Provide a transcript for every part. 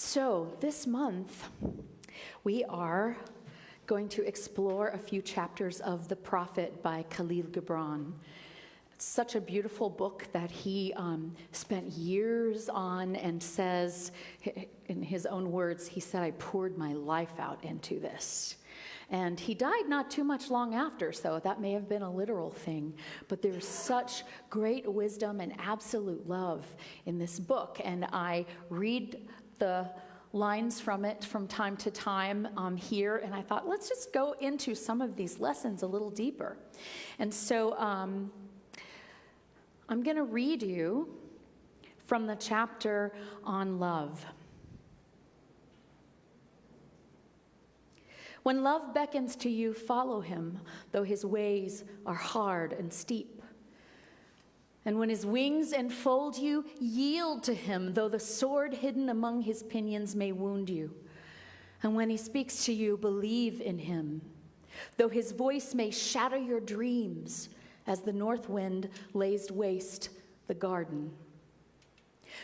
So this month, we are going to explore a few chapters of The Prophet by Khalil Gibran. It's such a beautiful book that he spent years on, and says, in his own words, he said, "I poured my life out into this." And he died not too much long after, so that may have been a literal thing. But there's such great wisdom and absolute love in this book. And I read the lines from it from time to time here, and I thought, let's just go into some of these lessons a little deeper. And so I'm going to read you from the chapter on love. When love beckons to you, follow him, though his ways are hard and steep. And when his wings enfold you, yield to him, though the sword hidden among his pinions may wound you. And when he speaks to you, believe in him, though his voice may shatter your dreams, as the north wind lays waste the garden.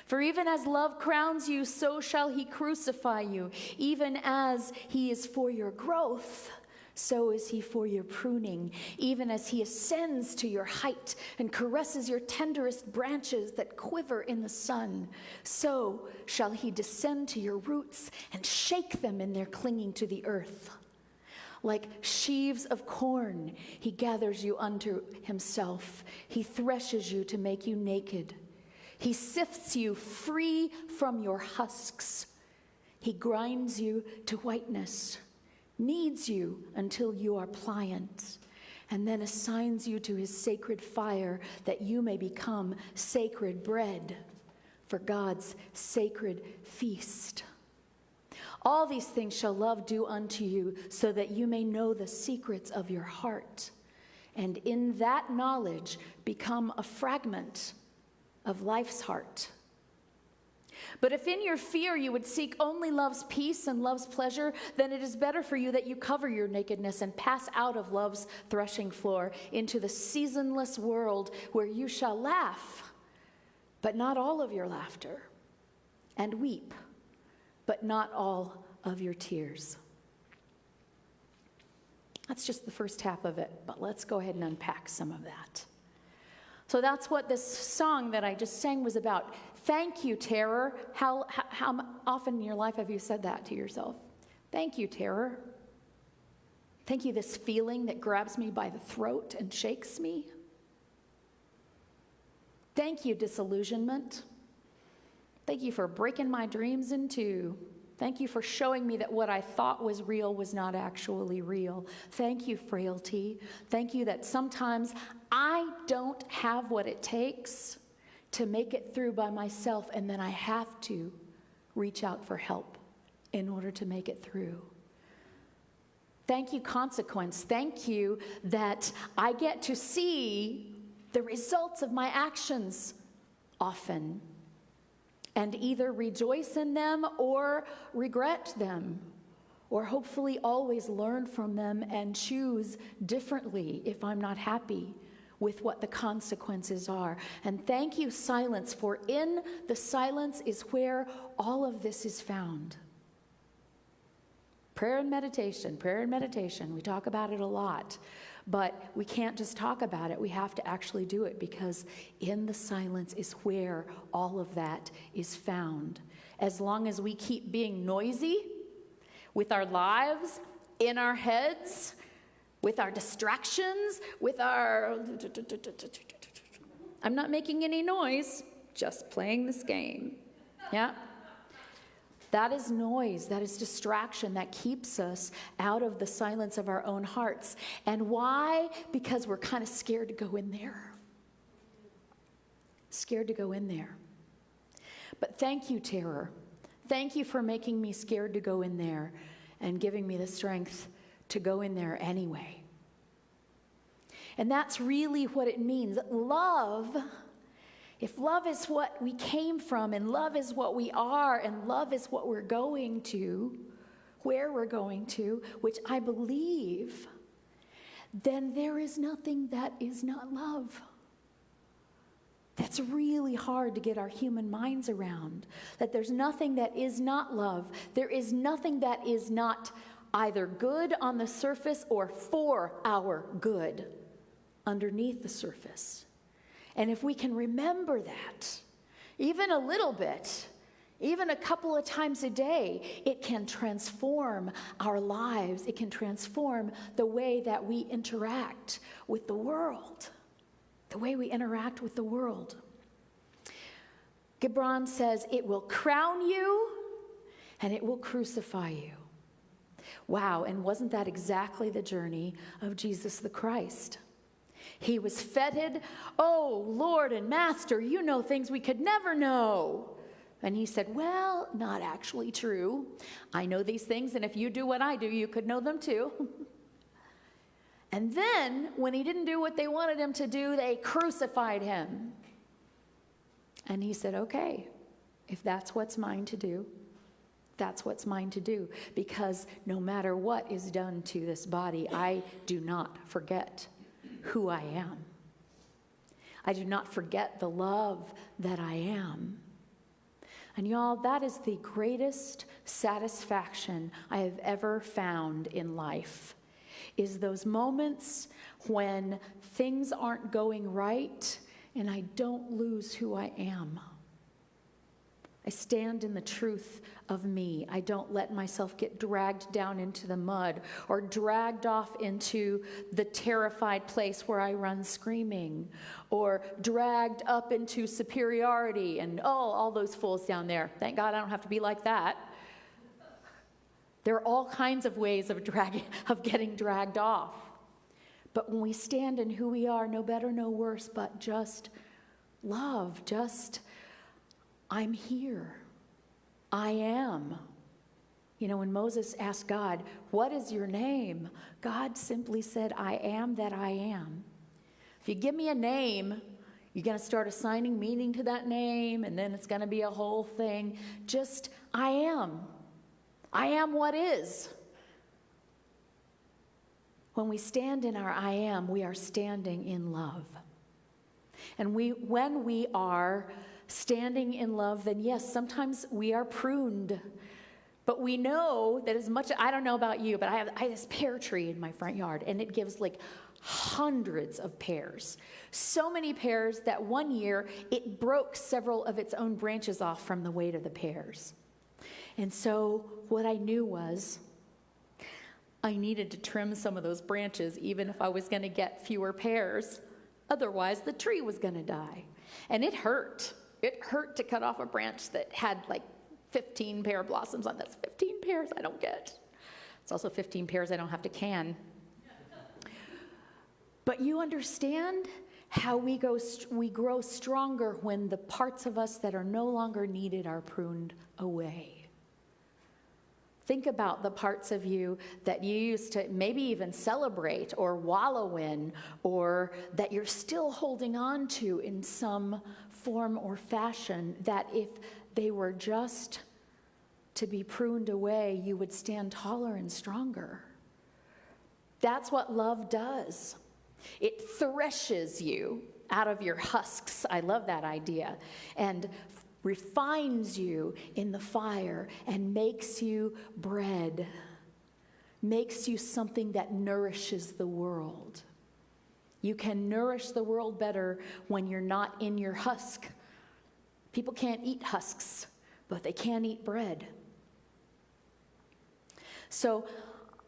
For even as love crowns you, so shall he crucify you. Even as he is for your growth, so is he for your pruning. Even as he ascends to your height and caresses your tenderest branches that quiver in the sun, so shall he descend to your roots and shake them in their clinging to the earth. Like sheaves of corn, he gathers you unto himself. He threshes you to make you naked. He sifts you free from your husks. He grinds you to whiteness, kneads you until you are pliant, and then assigns you to his sacred fire, that you may become sacred bread for God's sacred feast. All these things shall love do unto you, so that you may know the secrets of your heart, and in that knowledge become a fragment of life's heart. But if in your fear you would seek only love's peace and love's pleasure, then it is better for you that you cover your nakedness and pass out of love's threshing floor into the seasonless world, where you shall laugh, but not all of your laughter, and weep, but not all of your tears. That's just the first half of it, but let's go ahead and unpack some of that. So that's what this song that I just sang was about. Thank you, terror. How often in your life have you said that to yourself? Thank you, terror. Thank you, this feeling that grabs me by the throat and shakes me. Thank you, disillusionment. Thank you for breaking my dreams in two. Thank you for showing me that what I thought was real was not actually real. Thank you, frailty. Thank you that sometimes I don't have what it takes to make it through by myself, and then I have to reach out for help in order to make it through. Thank you, consequence. Thank you that I get to see the results of my actions often, and either rejoice in them or regret them, or hopefully always learn from them and choose differently if I'm not happy with what the consequences are. And thank you, silence, for in the silence is where all of this is found. Prayer and meditation, we talk about it a lot. But we can't just talk about it. We have to actually do it, because in the silence is where all of that is found. As long as we keep being noisy with our lives, in our heads, with our distractions, with our... I'm not making any noise, just playing this game. Yeah? That is noise, that is distraction, that keeps us out of the silence of our own hearts. And why? Because we're kind of scared to go in there. Scared to go in there. But thank you, terror. Thank you for making me scared to go in there and giving me the strength to go in there anyway. And that's really what it means. Love... If love is what we came from, and love is what we are, and love is what we're going to, where we're going to, which I believe, then there is nothing that is not love. That's really hard to get our human minds around. That there's nothing that is not love. There is nothing that is not either good on the surface or for our good underneath the surface. And if we can remember that, even a little bit, even a couple of times a day, it can transform our lives. It can transform the way that we interact with the world. The way we interact with the world. Gibran says, it will crown you and it will crucify you. Wow, and wasn't that exactly the journey of Jesus the Christ? He was feted, oh, Lord and Master, you know things we could never know. And he said, well, not actually true. I know these things, and if you do what I do, you could know them too. And then, when he didn't do what they wanted him to do, they crucified him. And he said, okay, if that's what's mine to do, that's what's mine to do. Because no matter what is done to this body, I do not forget who I am. I do not forget the love that I am. And y'all, that is the greatest satisfaction I have ever found in life, is those moments when things aren't going right and I don't lose who I am. I stand in the truth of me. I don't let myself get dragged down into the mud or dragged off into the terrified place where I run screaming, or dragged up into superiority and, oh, all those fools down there. Thank God I don't have to be like that. There are all kinds of ways of getting dragged off. But when we stand in who we are, no better, no worse, but just love, just I'm here. I am. You know, when Moses asked God, what is your name? God simply said, I am that I am. If you give me a name, you're going to start assigning meaning to that name, and then it's going to be a whole thing. Just, I am. I am what is. When we stand in our I am, we are standing in love. And when we are standing in love, then yes, sometimes we are pruned. But we know that as much, I don't know about you, but I have this pear tree in my front yard, and it gives like hundreds of pears. So many pears that one year it broke several of its own branches off from the weight of the pears. And so what I knew was I needed to trim some of those branches, even if I was going to get fewer pears. Otherwise, the tree was going to die. And it hurt. It hurt to cut off a branch that had like 15 pear blossoms on. That's 15 pears I don't get. It's also 15 pears I don't have to can. But you understand how we grow stronger when the parts of us that are no longer needed are pruned away. Think about the parts of you that you used to maybe even celebrate or wallow in, or that you're still holding on to in some form or fashion, that if they were just to be pruned away, you would stand taller and stronger. That's what love does. It threshes you out of your husks. I love that idea. And refines you in the fire and makes you bread, makes you something that nourishes the world. You can nourish the world better when you're not in your husk. People can't eat husks, but they can eat bread. So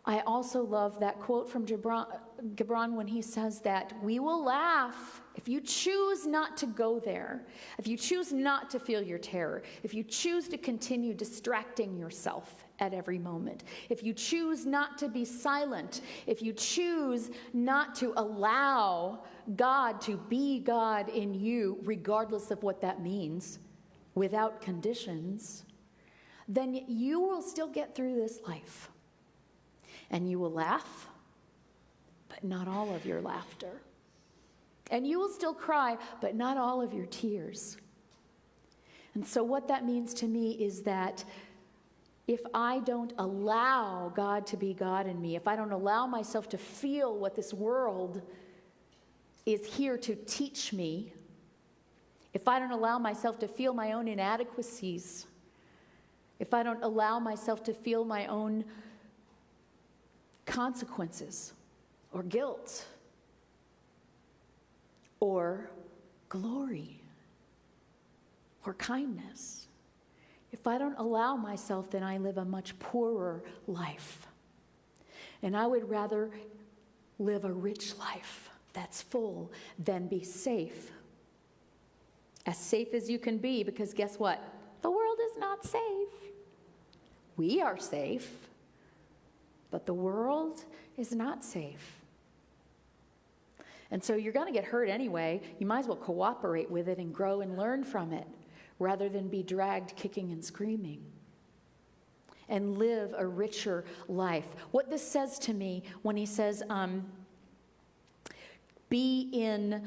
I also love that quote from Gibran when he says that we will laugh if you choose not to go there, if you choose not to feel your terror, if you choose to continue distracting yourself at every moment, if you choose not to be silent, if you choose not to allow God to be God in you, regardless of what that means, without conditions, then you will still get through this life. And you will laugh, but not all of your laughter. And you will still cry, but not all of your tears. And so what that means to me is that if I don't allow God to be God in me, if I don't allow myself to feel what this world is here to teach me, if I don't allow myself to feel my own inadequacies, if I don't allow myself to feel my own consequences or guilt or glory or kindness, if I don't allow myself, then I live a much poorer life. And I would rather live a rich life that's full than be safe. As safe as you can be, because guess what? The world is not safe. We are safe, but the world is not safe. And so you're going to get hurt anyway. You might as well cooperate with it and grow and learn from it rather than be dragged kicking and screaming and live a richer life. What this says to me when he says, be in,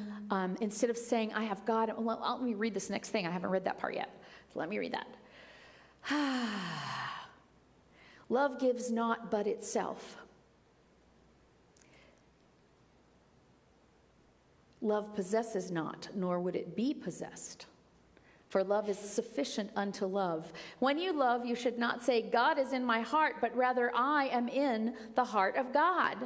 instead of saying, I have God. Well, let me read this next thing. I haven't read that part yet. So let me read that. Love gives not but itself. Love possesses not, nor would it be possessed. For love is sufficient unto love. When you love, you should not say, God is in my heart, but rather I am in the heart of God.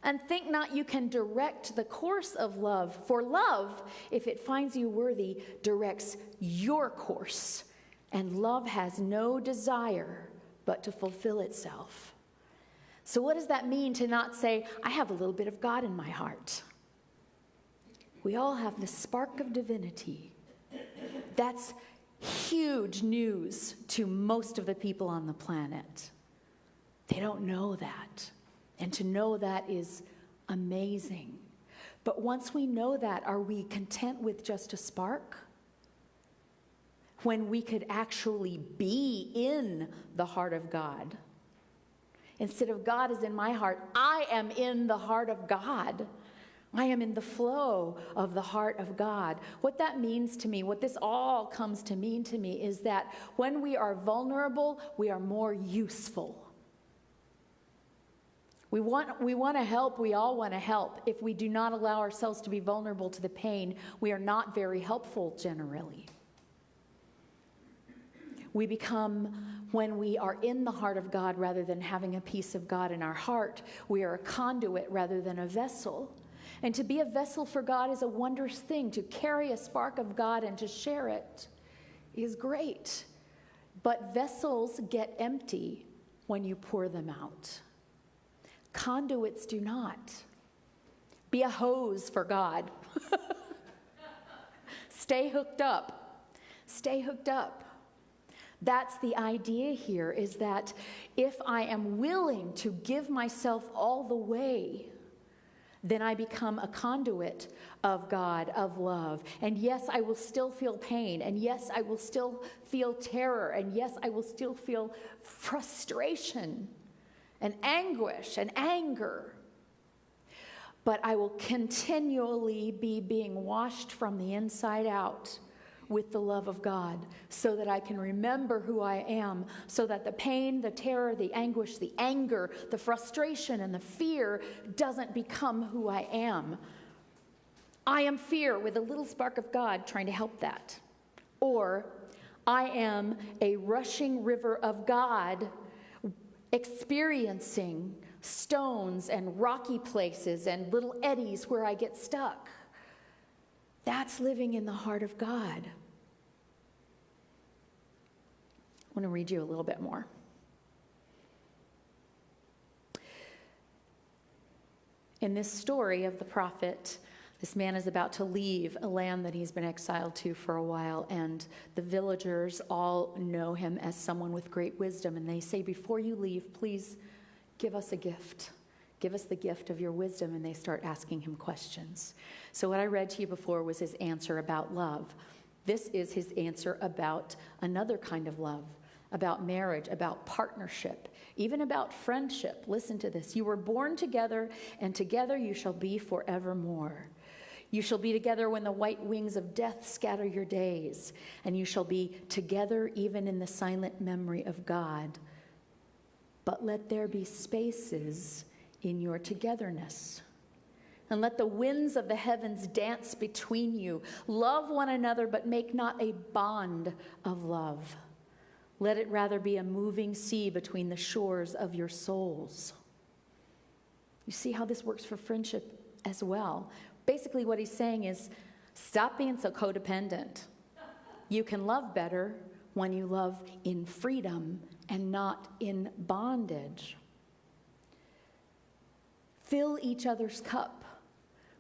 And think not you can direct the course of love. For love, if it finds you worthy, directs your course. And love has no desire but to fulfill itself. So what does that mean to not say, I have a little bit of God in my heart? We all have the spark of divinity. That's huge news to most of the people on the planet. They don't know that. And to know that is amazing. But once we know that, are we content with just a spark? When we could actually be in the heart of God. Instead of God is in my heart, I am in the heart of God. I am in the flow of the heart of God. What that means to me, what this all comes to mean to me, is that when we are vulnerable, we are more useful. We want to help. We all want to help. If we do not allow ourselves to be vulnerable to the pain, we are not very helpful generally. We become, when we are in the heart of God rather than having a piece of God in our heart, we are a conduit rather than a vessel. And to be a vessel for God is a wondrous thing. To carry a spark of God and to share it is great. But vessels get empty when you pour them out. Conduits do not. Be a hose for God. Stay hooked up. Stay hooked up. That's the idea here, is that if I am willing to give myself all the way, then I become a conduit of God, of love. And yes, I will still feel pain. And yes, I will still feel terror. And yes, I will still feel frustration and anguish and anger. But I will continually be being washed from the inside out with the love of God, so that I can remember who I am, so that the pain, the terror, the anguish, the anger, the frustration, and the fear doesn't become who I am. I am fear with a little spark of God trying to help that. Or I am a rushing river of God experiencing stones and rocky places and little eddies where I get stuck. That's living in the heart of God. I want to read you a little bit more. In this story of the prophet, this man is about to leave a land that he's been exiled to for a while, and the villagers all know him as someone with great wisdom, and they say, before you leave, please give us a gift. Give us the gift of your wisdom, and they start asking him questions. So what I read to you before was his answer about love. This is his answer about another kind of love, about marriage, about partnership, even about friendship. Listen to this. You were born together, and together you shall be forevermore. You shall be together when the white wings of death scatter your days, and you shall be together even in the silent memory of God. But let there be spaces in your togetherness. and let the winds of the heavens dance between you. Love one another, but make not a bond of love. Let it rather be a moving sea between the shores of your souls. You see how this works for friendship as well. Basically, what he's saying is, stop being so codependent. You can love better when you love in freedom and not in bondage. Fill each other's cup,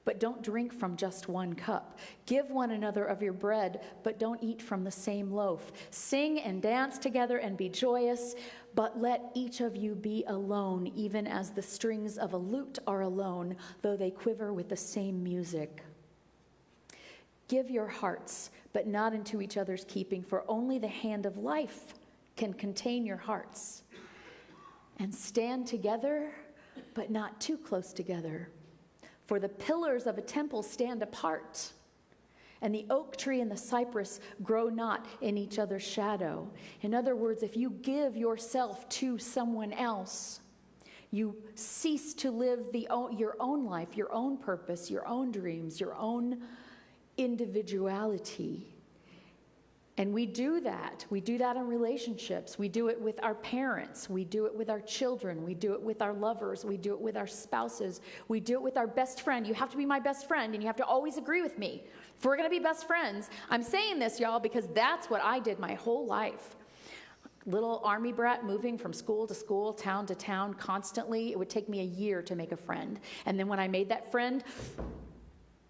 but don't drink from just one cup. Give one another of your bread, but don't eat from the same loaf. Sing and dance together and be joyous, but let each of you be alone, even as the strings of a lute are alone, though they quiver with the same music. Give your hearts, but not into each other's keeping, for only the hand of life can contain your hearts. And stand together, but not too close together. For the pillars of a temple stand apart, and the oak tree and the cypress grow not in each other's shadow. In other words, if you give yourself to someone else, you cease to live your own life, your own purpose, your own dreams, your own individuality. And we do that. We do that in relationships. We do it with our parents. We do it with our children. We do it with our lovers. We do it with our spouses. We do it with our best friend. You have to be my best friend, and you have to always agree with me if we're going to be best friends. I'm saying this, y'all, because that's what I did my whole life. Little army brat moving from school to school, town to town, constantly. It would take me a year to make a friend. And then when I made that friend,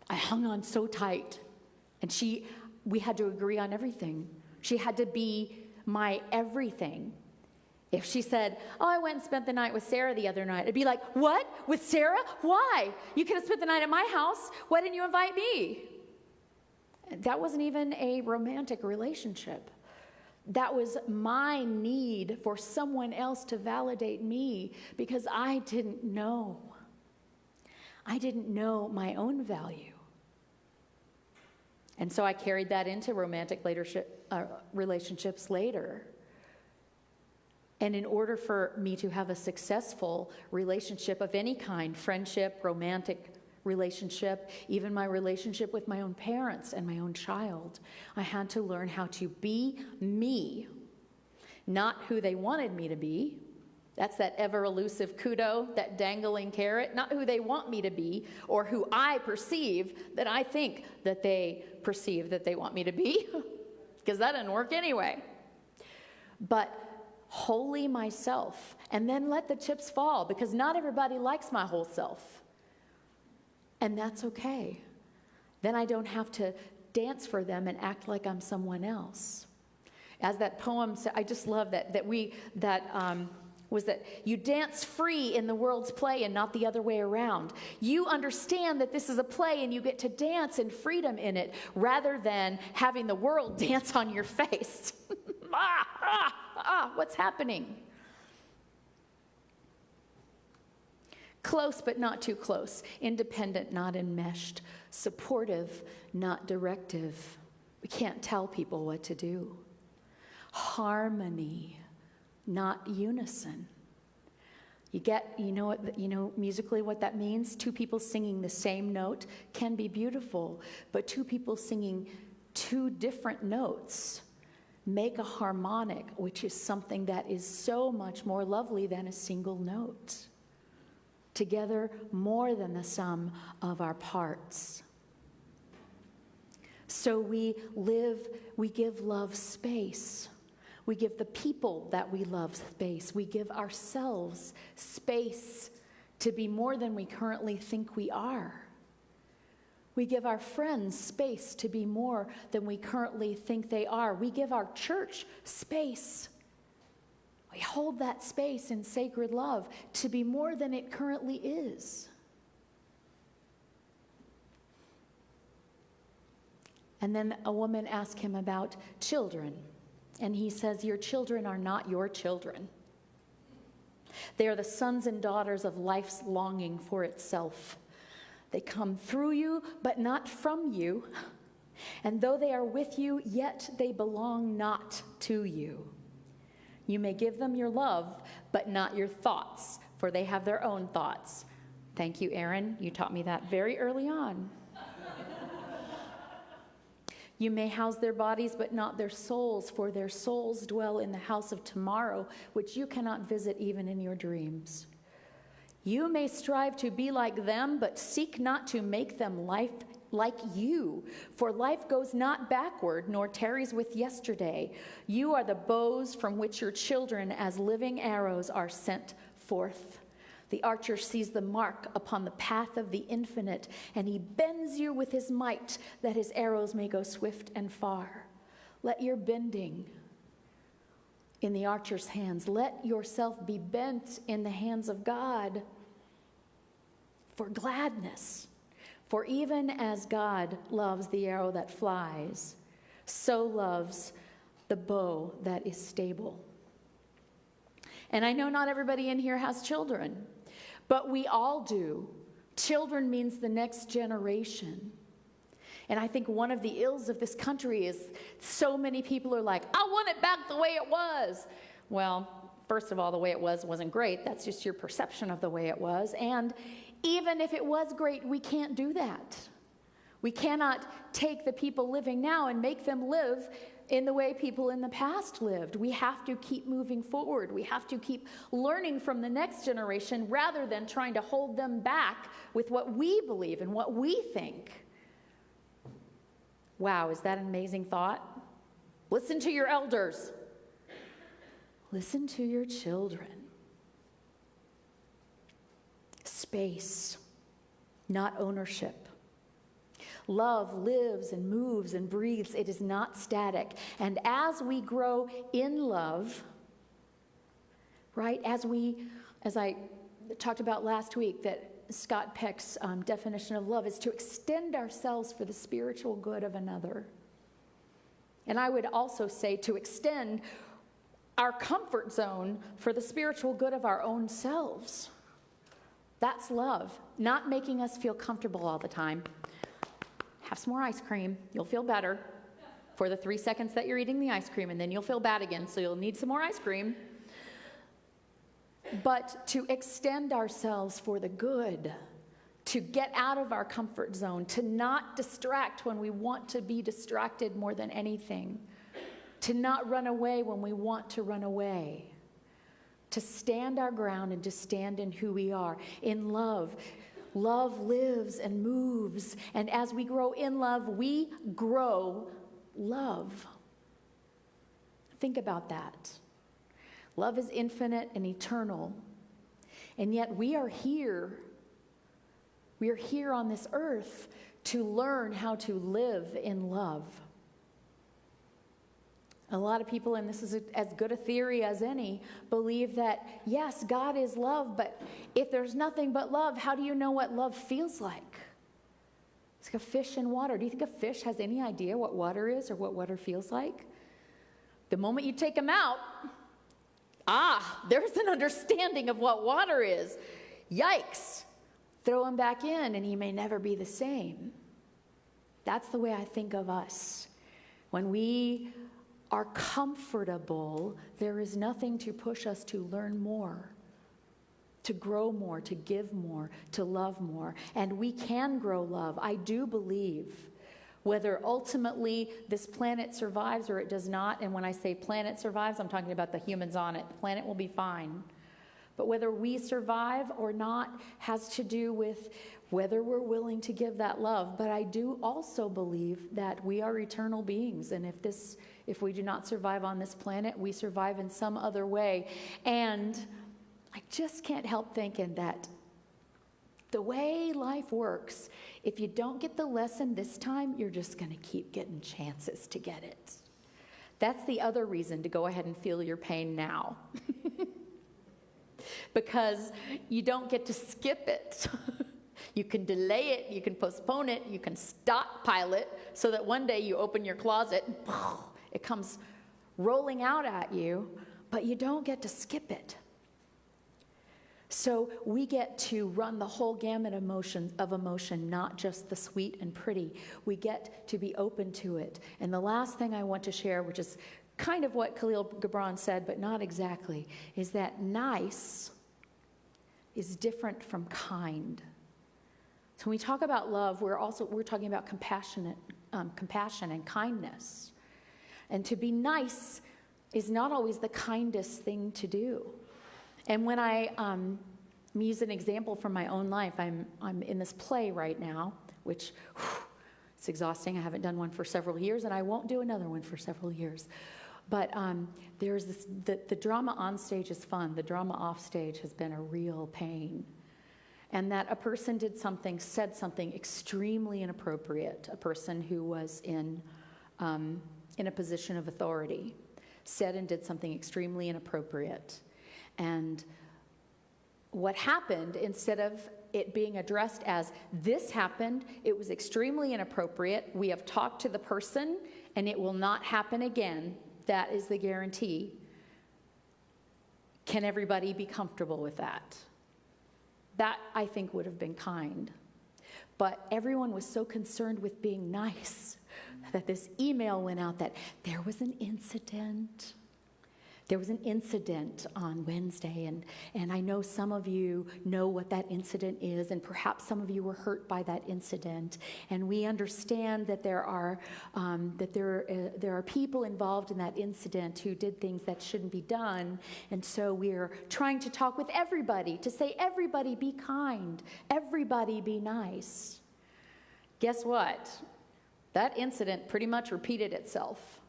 I hung on so tight. And we had to agree on everything. She had to be my everything. If she said, oh, I went and spent the night with Sarah the other night, I'd be like, what? With Sarah? Why? You could have spent the night at my house. Why didn't you invite me? That wasn't even a romantic relationship. That was my need for someone else to validate me because I didn't know. I didn't know my own value. And so I carried that into romantic relationships later. And in order for me to have a successful relationship of any kind, friendship, romantic relationship, even my relationship with my own parents and my own child, I had to learn how to be me, not who they wanted me to be. That's that ever elusive kudo, that dangling carrot, not who they want me to be or who I perceive that I think that they perceive that they want me to be, because that didn't work anyway. But wholly myself, and then let the chips fall, because not everybody likes my whole self. And that's okay. Then I don't have to dance for them and act like I'm someone else. As that poem said, I just love that was that you dance free in the world's play and not the other way around. You understand that this is a play and you get to dance in freedom in it rather than having the world dance on your face. What's happening? Close but not too close. Independent, not enmeshed. Supportive, not directive. We can't tell people what to do. Harmony, not unison. You know musically what that means? Two people singing the same note can be beautiful, but two people singing two different notes make a harmonic, which is something that is so much more lovely than a single note. Together, more than the sum of our parts. So we give love space. We give the people that we love space. We give ourselves space to be more than we currently think we are. We give our friends space to be more than we currently think they are. We give our church space. We hold that space in sacred love to be more than it currently is. And then a woman asked him about children. And he says, your children are not your children. They are the sons and daughters of life's longing for itself. They come through you, but not from you. And though they are with you, yet they belong not to you. You may give them your love, but not your thoughts, for they have their own thoughts. Thank you, Aaron. You taught me that very early on. You may house their bodies, but not their souls, for their souls dwell in the house of tomorrow, which you cannot visit even in your dreams. You may strive to be like them, but seek not to make them like you. For life goes not backward, nor tarries with yesterday. You are the bows from which your children, as living arrows, are sent forth. The archer sees the mark upon the path of the infinite, and he bends you with his might, that his arrows may go swift and far. Let your bending in the archer's hands, let yourself be bent in the hands of God for gladness. For even as God loves the arrow that flies, so loves the bow that is stable. And I know not everybody in here has children, but we all do. Children means the next generation. And I think one of the ills of this country is so many people are like, I want it back the way it was. Well, first of all, the way it was wasn't great. That's just your perception of the way it was. And even if it was great, we can't do that. We cannot take the people living now and make them live in the way people in the past lived. We have to keep moving forward. We have to keep learning from the next generation rather than trying to hold them back with what we believe and what we think. Wow, is that an amazing thought? Listen to your elders. Listen to your children. Space, not ownership. Love lives and moves and breathes. It is not static. And as we grow in love, right, as I talked about last week, that Scott Peck's definition of love is to extend ourselves for the spiritual good of another. And I would also say to extend our comfort zone for the spiritual good of our own selves. That's love, not making us feel comfortable all the time. Have some more ice cream. You'll feel better for the 3 seconds that you're eating the ice cream, and then you'll feel bad again, so you'll need some more ice cream. But to extend ourselves for the good, to get out of our comfort zone, to not distract when we want to be distracted more than anything, to not run away when we want to run away, to stand our ground and to stand in who we are, in love. Love lives and moves, and as we grow in love, we grow love. Think about that. Love is infinite and eternal, and yet we are here. We are here on this earth to learn how to live in love. A lot of people, and this is as good a theory as any, believe that, yes, God is love, but if there's nothing but love, how do you know what love feels like? It's like a fish in water. Do you think a fish has any idea what water is or what water feels like? The moment you take him out, there's an understanding of what water is. Yikes. Throw him back in, and he may never be the same. That's the way I think of us. When we are comfortable, there is nothing to push us to learn more, to grow more, to give more, to love more. And we can grow love. I do believe whether ultimately this planet survives or it does not, and when I say planet survives, I'm talking about the humans on it. The planet will be fine. But whether we survive or not has to do with whether we're willing to give that love. But I do also believe that we are eternal beings, and if we do not survive on this planet, we survive in some other way. And I just can't help thinking that the way life works, if you don't get the lesson this time, you're just going to keep getting chances to get it. That's the other reason to go ahead and feel your pain now. Because you don't get to skip it. You can delay it, you can postpone it, you can stockpile it so that one day you open your closet, it comes rolling out at you, but you don't get to skip it. So we get to run the whole gamut of emotion, not just the sweet and pretty. We get to be open to it. And the last thing I want to share, which is kind of what Khalil Gibran said, but not exactly, is that nice is different from kind. So when we talk about love, we're talking about compassion and kindness. And to be nice is not always the kindest thing to do. And when I use an example from my own life, I'm in this play right now, which it's exhausting. I haven't done one for several years, and I won't do another one for several years. But there's this, the drama on stage is fun. The drama off stage has been a real pain. And that a person said something extremely inappropriate. A person who was in a position of authority said and did something extremely inappropriate. And what happened, instead of it being addressed as, this happened, it was extremely inappropriate, we have talked to the person, and it will not happen again. That is the guarantee. Can everybody be comfortable with that? That, I think, would have been kind. But everyone was so concerned with being nice that this email went out that there was an incident. There was an incident on Wednesday, and I know some of you know what that incident is, and perhaps some of you were hurt by that incident. And we understand that there are people involved in that incident who did things that shouldn't be done. And so we're trying to talk with everybody to say, everybody be kind, everybody be nice. Guess what? That incident pretty much repeated itself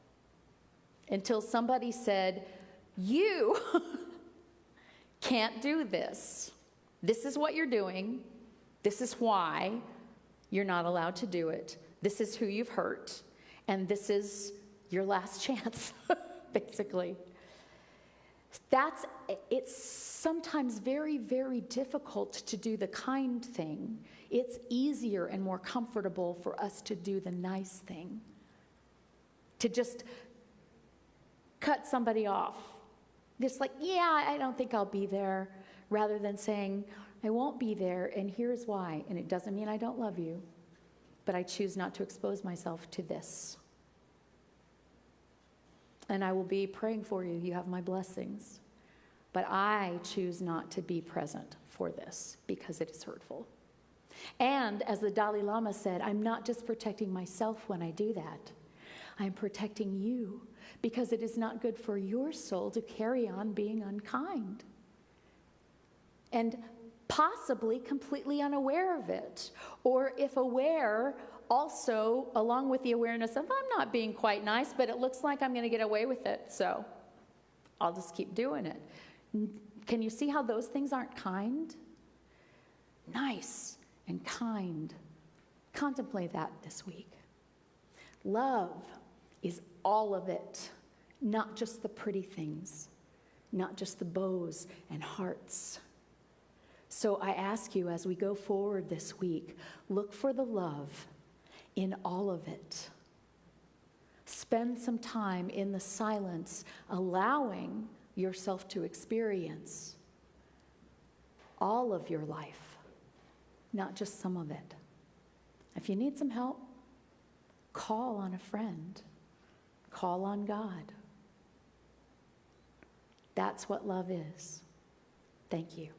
until somebody said, you can't do this. This is what you're doing. This is why you're not allowed to do it. This is who you've hurt. And this is your last chance, basically. It's sometimes very, very difficult to do the kind thing. It's easier and more comfortable for us to do the nice thing. To just cut somebody off. Just like, yeah, I don't think I'll be there, rather than saying, I won't be there, and here's why. And it doesn't mean I don't love you, but I choose not to expose myself to this. And I will be praying for you. You have my blessings. But I choose not to be present for this because it is hurtful. And as the Dalai Lama said, I'm not just protecting myself when I do that. I'm protecting you, because it is not good for your soul to carry on being unkind. And possibly completely unaware of it. Or if aware, also along with the awareness of, I'm not being quite nice, but it looks like I'm going to get away with it, so I'll just keep doing it. Can you see how those things aren't kind? Nice and kind. Contemplate that this week. Love is all of it, not just the pretty things, not just the bows and hearts. So I ask you, as we go forward this week, look for the love in all of it. Spend some time in the silence, allowing yourself to experience all of your life, not just some of it. If you need some help, call on a friend. Call on God. That's what love is. Thank you.